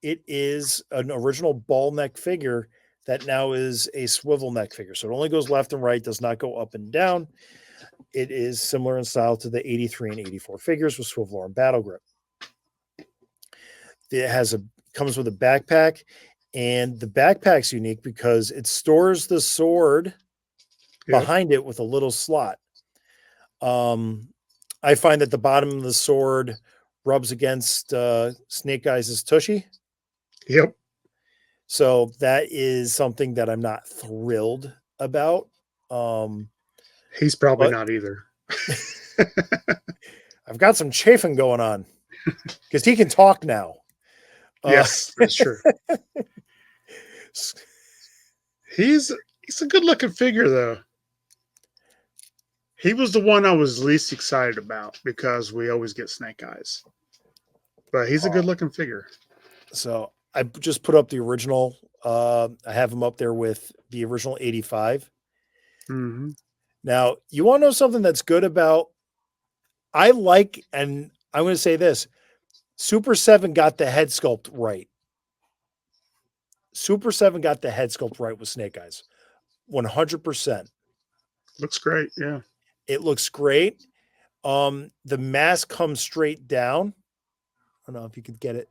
It is an original ball neck figure that now is a swivel neck figure. So it only goes left and right, does not go up and down. It is similar in style to the 83 and 84 figures with swivel arm battle grip. It comes with a backpack, and the backpack's unique because it stores the sword behind it with a little slot. I find that the bottom of the sword rubs against Snake Eyes' tushy. Yep. So that is something that I'm not thrilled about. He's probably But not either. I've got some chafing going on because he can talk now. Yes, that's true. He's a good looking figure though. He was the one I was least excited about because we always get Snake Eyes. But he's a good looking figure. So I just put up the original. I have him up there with the original 85. Mm-hmm. Now, you want to know something that's good about? I like, and I'm going to say this: Super 7 got the head sculpt right. Super 7 got the head sculpt right with Snake Eyes. 100%. Looks great. Yeah. It looks great. The mask comes straight down. I don't know if you could get it.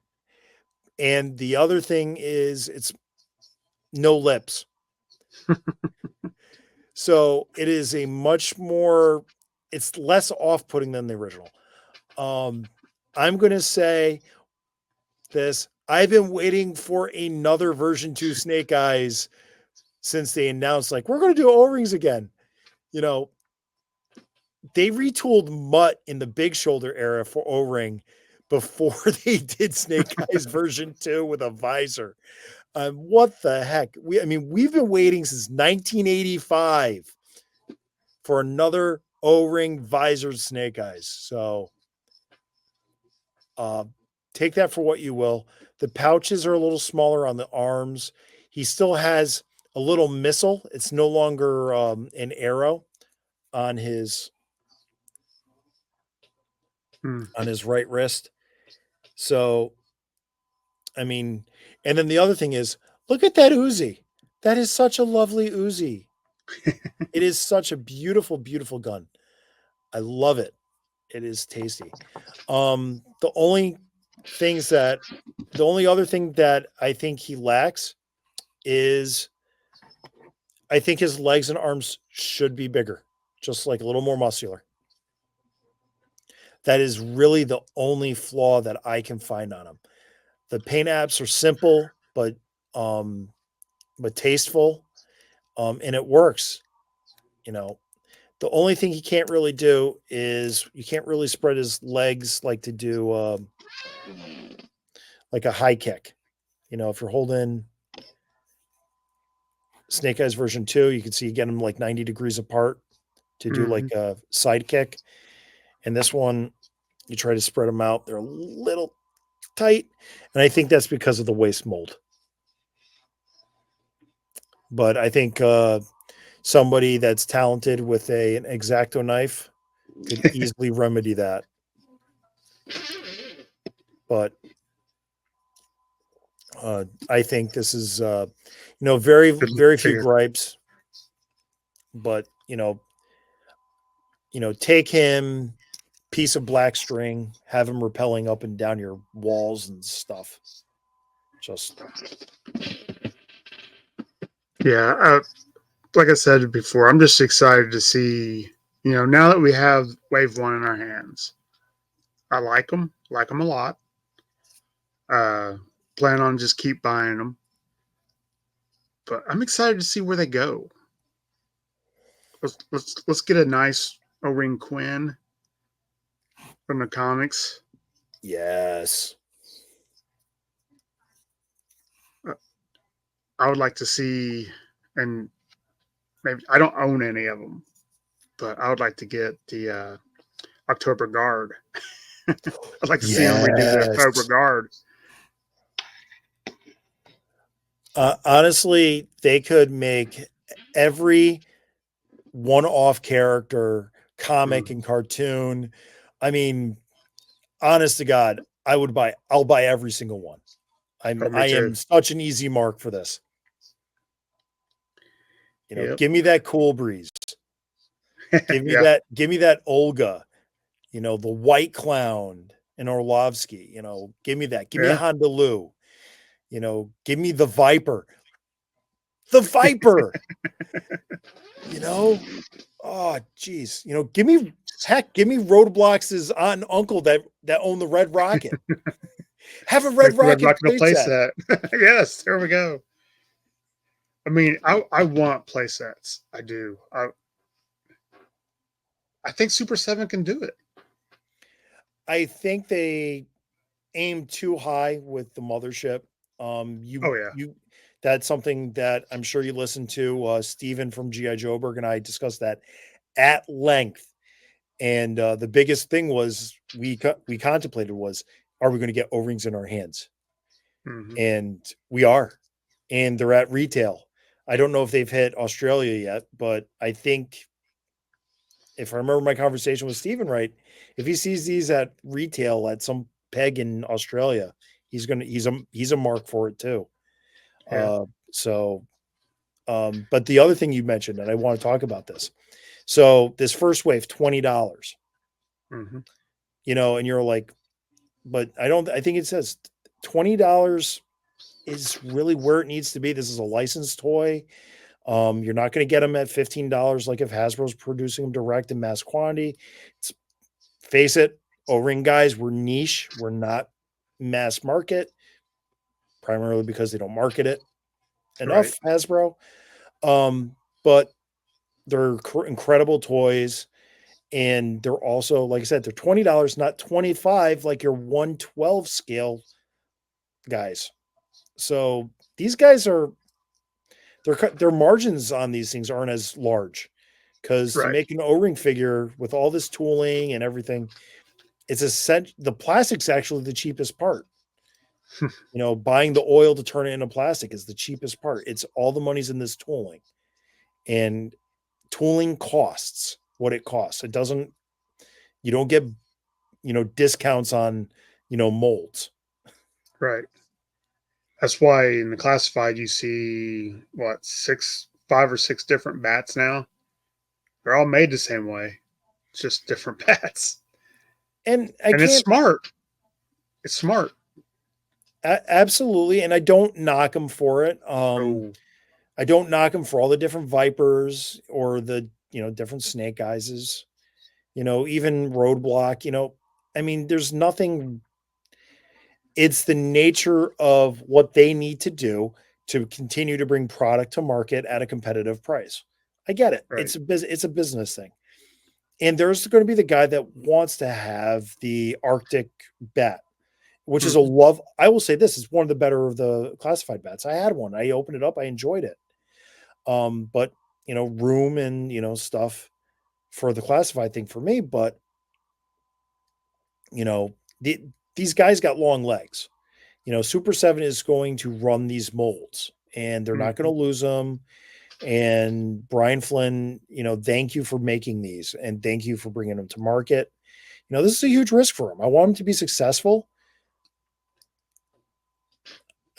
And the other thing is it's no lips. So it is a much more, it's less off-putting than the original. I'm going to say this. I've been waiting for another version 2 Snake Eyes since they announced, like, we're going to do O-rings again. You know, they retooled Mutt in the Big Shoulder era for O-ring before they did Snake Eyes version 2 with a visor. What the heck? We've been waiting since 1985 for another O-ring visored Snake Eyes. So take that for what you will. The pouches are a little smaller on the arms. He still has a little missile. It's no longer an arrow on his right wrist. So, and then the other thing is, look at that Uzi. That is such a lovely Uzi. It is such a beautiful, beautiful gun. I love it. It is tasty. The only other thing that I think he lacks is I think his legs and arms should be bigger, just like a little more muscular. That is really the only flaw that I can find on him. The paint apps are simple, but tasteful, and it works. The only thing he can't really do is you can't really spread his legs like to do like a high kick. If you're holding Snake Eyes version 2, you can see you get them like 90 degrees apart to do like a side kick. And this one, you try to spread them out. They're a little tight. And I think that's because of the waist mold. But I think somebody that's talented with an X-Acto knife could easily remedy that. But I think this is, very, very few gripes. But, take him, piece of black string, have him rappelling up and down your walls and stuff. Just. Yeah. Like I said before, I'm just excited to see, now that we have Wave 1 in our hands. I like them a lot. Plan on just keep buying them. But I'm excited to see where they go. Let's get a nice O-ring Quinn from the comics. Yes. I would like to see, and maybe I don't own any of them, but I would like to get the October Guard. I'd like to see him redo the October Guard. Honestly, they could make every one-off character, comic and cartoon. Honest to God, I'll buy every single one. I am such an easy mark for this. Yep. Give me that Cool Breeze. Give me Yeah. that Olga, the White Clown and Orlovsky, give me that. Give me a Yeah. Honda Lou, give me the Viper. The Viper, you know? Oh, geez. Give me Roadblocks' aunt and uncle that own the Red Rocket. Have a Make Red the Red Rocket Rocket a playset. playset. Yes, there we go. I mean, I want playsets. I do. I think Super 7 can do it. I think they aim too high with the mothership. Oh yeah. That's something that I'm sure you listened to. Steven from G.I. Joburg and I discussed that at length. And the biggest thing was we contemplated was, are we going to get O-rings in our hands? Hmm. And we are, and they're at retail. I don't know if they've hit Australia yet, but I think if I remember my conversation with Steven right, if he sees these at retail at some peg in Australia, he's a mark for it too. Yeah. So but the other thing you mentioned, and I want to talk about this. So this first wave, $20, Hmm. and you're like, but I think it says $20 is really where it needs to be. This is a licensed toy. You're not going to get them at $15 like if Hasbro's producing them direct in mass quantity. It's, face it, O-ring guys, we're niche. We're not mass market, primarily because they don't market it Right. enough, Hasbro. But they're incredible toys. And they're also, like I said, they're $20, not 25 like your 112 scale guys. So these guys are their margins on these things aren't as large because to Right. make an O-ring figure with all this tooling and everything, the plastic's actually the cheapest part. Buying the oil to turn it into plastic is the cheapest part. It's all the money's in this tooling, and tooling costs what it costs. It doesn't. You don't get discounts on molds. Right. That's why in the classified you see what five or six different bats now. They're all made the same way. It's just different bats, And I and it's can't smart. It's smart. absolutely, and I don't knock them for it. Oh, I don't knock them for all the different vipers or the different snake guises. Even roadblock. I mean, there's nothing. It's the nature of what they need to do to continue to bring product to market at a competitive price. I get it. right. It's a business thing. And there's going to be the guy that wants to have the Arctic bat, which is a Hmm. love. I will say this is one of the better of the classified bats. I had one. I opened it up. I enjoyed it. But room and stuff for the classified thing for me. But you know, these guys got long legs. Super 7 is going to run these molds and they're not going Hmm. to lose them. And Brian Flynn, thank you for making these and thank you for bringing them to market. This is a huge risk for him. I want him to be successful.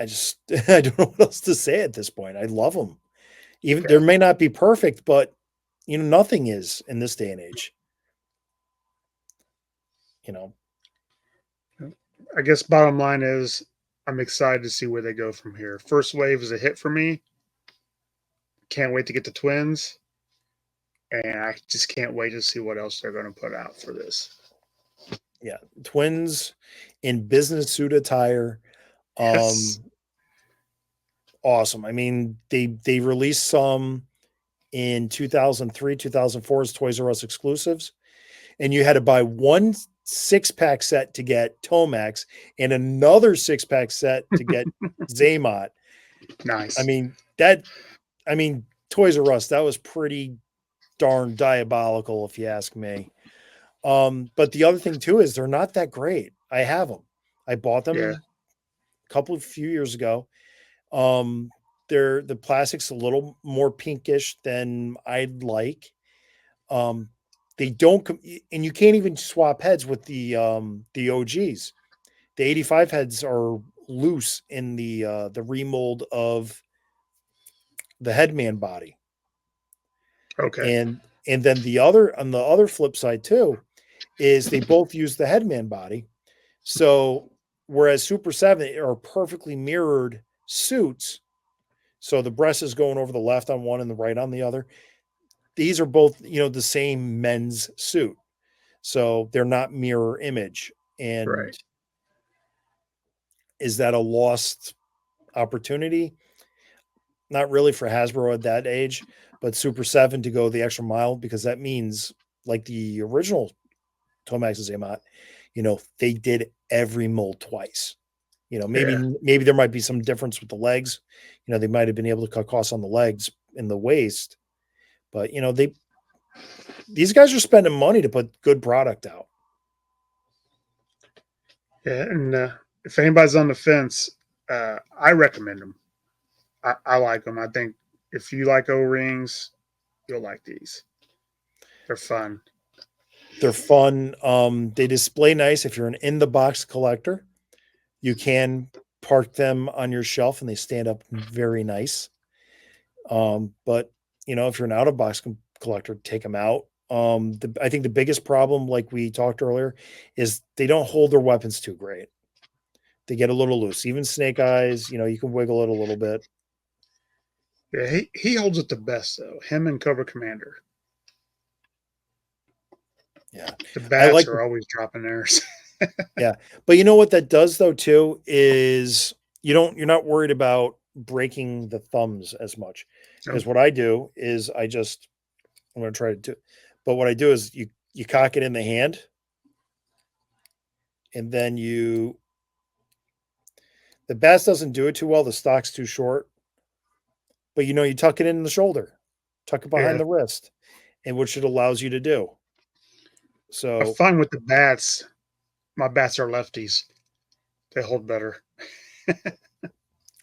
I just, I don't know what else to say at this point. I love him. Even there Yeah. may not be perfect, but nothing is in this day and age. You know, I guess bottom line is I'm excited to see where they go from here. First wave is a hit for me. Can't wait to get the twins. And I just can't wait to see what else they're going to put out for this. yeah, twins in business suit attire. Yes. Um, awesome. I mean, they released some in 2003, 2004 as Toys R Us exclusives, and you had to buy one 6-pack set to get Tomax and another 6-pack set to get Zaymot. I Nice. mean, Toys R Us, that was pretty darn diabolical, if you ask me. But the other thing too is they're not that great. I have them. I bought Yeah. them a few years ago. Um, the plastic's a little more pinkish than I'd like. Um, they don't, and you can't even swap heads with the OGs. The 85 heads are loose in the remold of the Headman body. Okay. And then the other on the other flip side too is they both use the headman body. So whereas Super 7 are perfectly mirrored suits, so the breast is going over the left on one and the right on the other. These are both, the same men's suit. So they're not mirror image. Right. And is that a lost opportunity? Not really for Hasbro at that age, but Super 7 to go the extra mile, because that means, like the original Tomax and Zamat, they did every mold twice. Maybe Yeah. maybe there might be some difference with the legs. They might have been able to cut costs on the legs and the waist, but these guys are spending money to put good product out. Yeah. And if anybody's on the fence, I recommend them. I like them. I think if you like O-rings, you'll like these. They're fun. They're fun. They display nice. If you're an in the box collector, you can park them on your shelf and they stand up very nice. But if you're an out of box collector, take them out. I think the biggest problem, like we talked earlier, is they don't hold their weapons too great. They get a little loose. Even Snake Eyes, you can wiggle it a little bit. Yeah, he holds it the best though. Him and Cobra Commander. Yeah, The I bats like. are always dropping theirs. Yeah, but you know what that does though too is you're not worried about breaking the thumbs as much, Oh, because what I do is I'm going to try to do, but what I do is you cock it in the hand, and then the bass doesn't do it too well. The stock's too short, but you tuck it in the shoulder, tuck it behind yeah. the wrist, and which it allows you to do. I So, find with the bats, my bats are lefties. They hold better.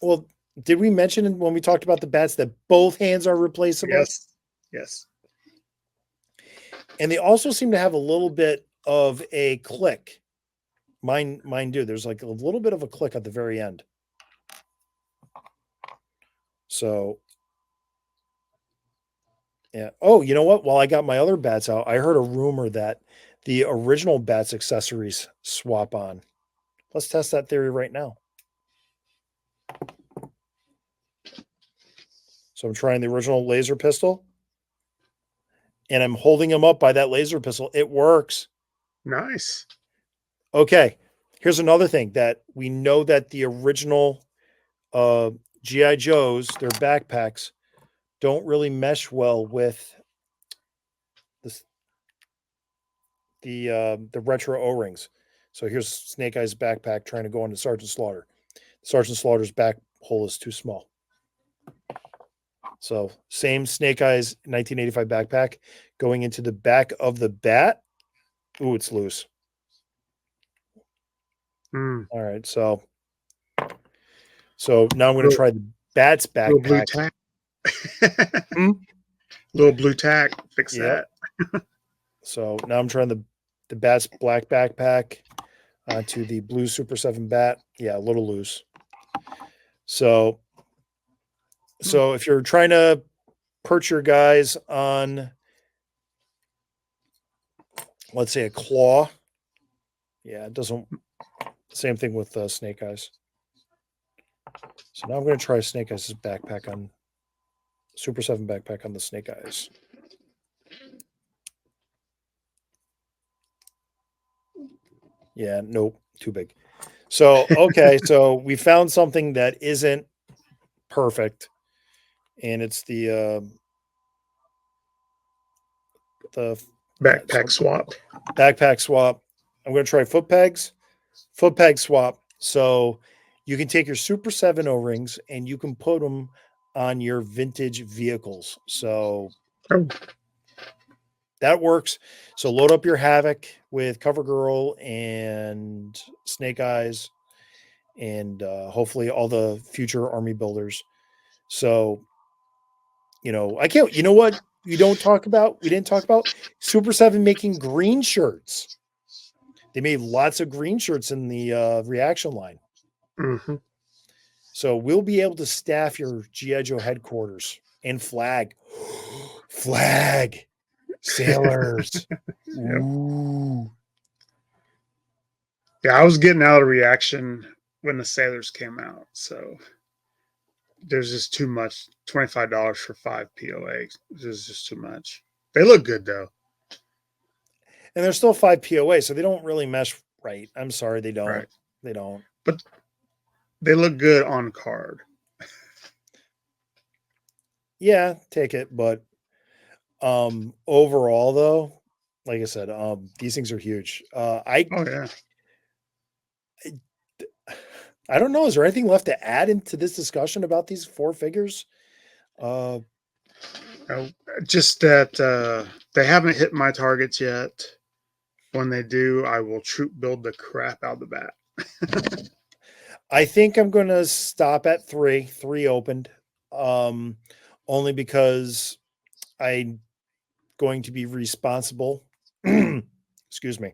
well, did we mention when we talked about the bats that both hands are replaceable? Yes. Yes. And they also seem to have a little bit of a click. Mine do. There's like a little bit of a click at the very end. So, yeah. Oh, you know what? While I got my other bats out, I heard a rumor that the original bats accessories swap on. Let's test that theory right now. So I'm trying the original laser pistol, and I'm holding him up by that laser pistol. It works. Nice. Okay. Here's another thing that we know that the original GI Joes, their backpacks, don't really mesh well with this, the retro O-rings. So here's Snake Eyes backpack trying to go into Sergeant Slaughter. Sergeant Slaughter's back hole is too small. So same Snake Eyes 1985 backpack going into the back of the bat. Ooh, it's loose. Mm. All right, so now I'm going to Little, try the bat's little blue backpack. tack. Hmm? Little blue tack. Fix Yep. that. So now I'm trying the bat's black backpack onto the blue Super 7 bat. Yeah, a little loose. So if you're trying to perch your guys on, let's say, a claw, yeah, it doesn't. Same thing with Snake Eyes. So now I'm going to try Snake Eyes' backpack on Super 7 backpack on the Snake Eyes. Yeah, nope, too big. So, okay, so we found something that isn't perfect, and it's the yeah, so Backpack swap. backpack swap. I'm going to try foot peg swap. So you can take your Super 7 O-rings and you can put them on your vintage vehicles. So Oh, that works. So load up your Havoc with CoverGirl and Snake Eyes and hopefully all the future army builders. So, I can't, you know what we didn't talk about? Super 7 making green shirts. They made lots of green shirts in the reaction line. mm-hmm. So we'll be able to staff your G.I. Joe headquarters and flag. Flag. Sailors. Yep. Ooh. Yeah, I was getting out of reaction when the Sailors came out, so there's just too much. $25 for 5 POA. This is just too much. They look good though. And they're still 5 POA, so they don't really mesh right. I'm sorry, they don't. Right. They don't. But they look good on card. Yeah, take it. But overall though, like I said, these things are huge. Oh yeah. I don't know. Is there anything left to add into this discussion about these four figures? Uh, Uh, just that they haven't hit my targets yet. When they do, I will troop build the crap out of the bat. I think I'm going to stop at three. Three opened, only because I'm going to be responsible. Excuse me.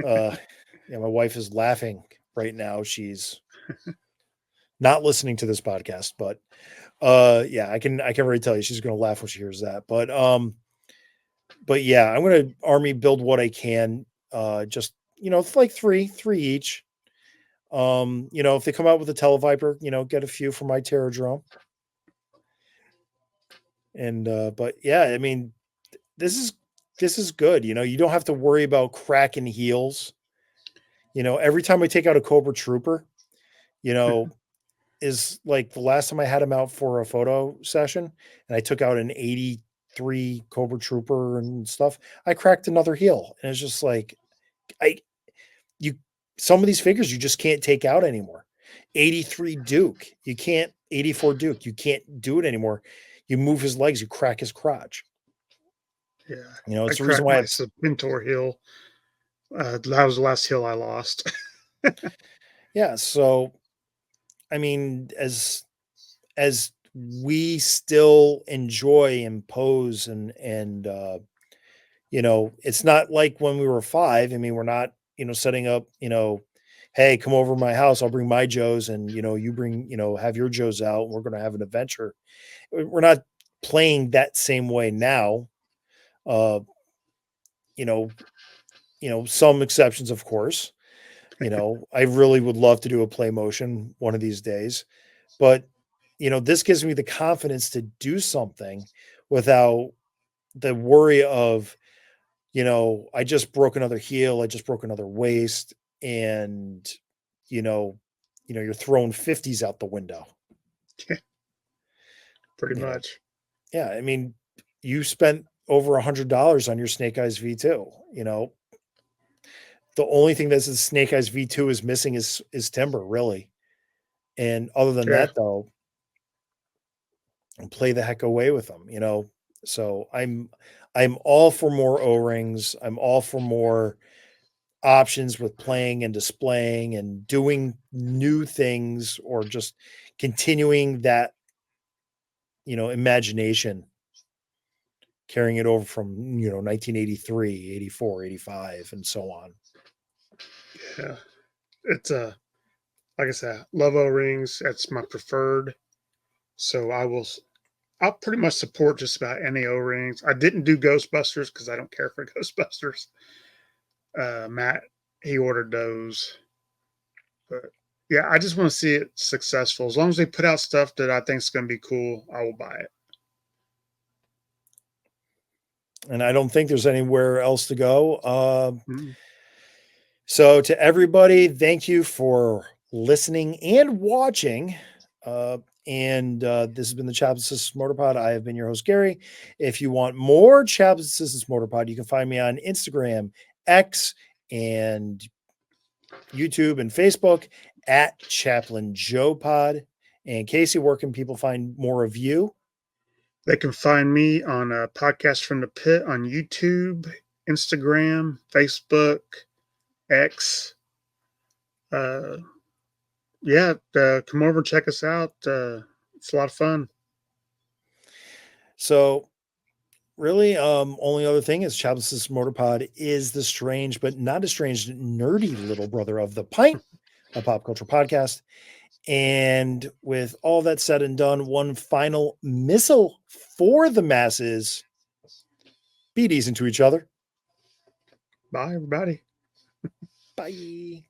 Yeah, my wife is laughing right now. She's not listening to this podcast, but yeah, I can already tell you she's going to laugh when she hears that. But yeah, I'm going to army build what I can. Just it's like three each. If they come out with a Televiper, get a few for my Terradrome. And but yeah, I mean, this is good. You don't have to worry about cracking heels. Every time I take out a Cobra Trooper, you know, is like the last time I had him out for a photo session and I took out an 83 Cobra Trooper and stuff, I cracked another heel. And it's just like I you some of these figures you just can't take out anymore. 83 Duke, you can't 84 Duke, you can't do it anymore. You move his legs, you crack his crotch. Yeah, I It's the reason cracked why my it's Mentor hill. That was the last hill I lost. yeah. So I mean, as we still enjoy and pose and it's not like when we were five. I mean, we're not, setting up, hey, come over to my house, I'll bring my Joes and you bring, have your Joes out and we're gonna have an adventure. We're not playing that same way now. Uh, you know, some exceptions, of course. I really would love to do a play motion one of these days. But, this gives me the confidence to do something without the worry of, I just broke another heel, I just broke another waist, and you know, you're throwing 50s out the window. Pretty You know, much. yeah. I mean, you spent over $100 on your Snake Eyes V2. The only thing that the Snake Eyes V2 is missing is timber, really. And other than Yeah. that, though, play the heck away with them. So I'm all for more O-rings. I'm all for more options with playing and displaying and doing new things or just continuing that imagination, carrying it over from 1983, 84, 85 and so on. Yeah. It's like I said, love O-rings. That's my preferred. So I'll pretty much support just about any O-rings. I didn't do Ghostbusters because I don't care for Ghostbusters. Matt, he ordered those. But yeah, I just want to see it successful. As long as they put out stuff that I think is going to be cool, I will buy it. And I don't think there's anywhere else to go. Mm. So to everybody, thank you for listening and watching. And this has been the Chaps and Sisters Motor Pod. I have been your host, Gary. If you want more Chaps and Sisters Motor Pod, you can find me on Instagram, X, and YouTube and Facebook at Chaplain Joe Pod. And Casey, where can people find more of you? They can find me on a podcast from the pit on YouTube, Instagram, Facebook, X. Yeah, come over and check us out. It's a lot of fun. So really, only other thing is Chaplain Sisters Motor Pod is the strange, but not a strange, nerdy little brother of the Pint, a pop culture podcast. And with all that said and done, one final missile for the masses. Be decent to each other. Bye, everybody. Bye.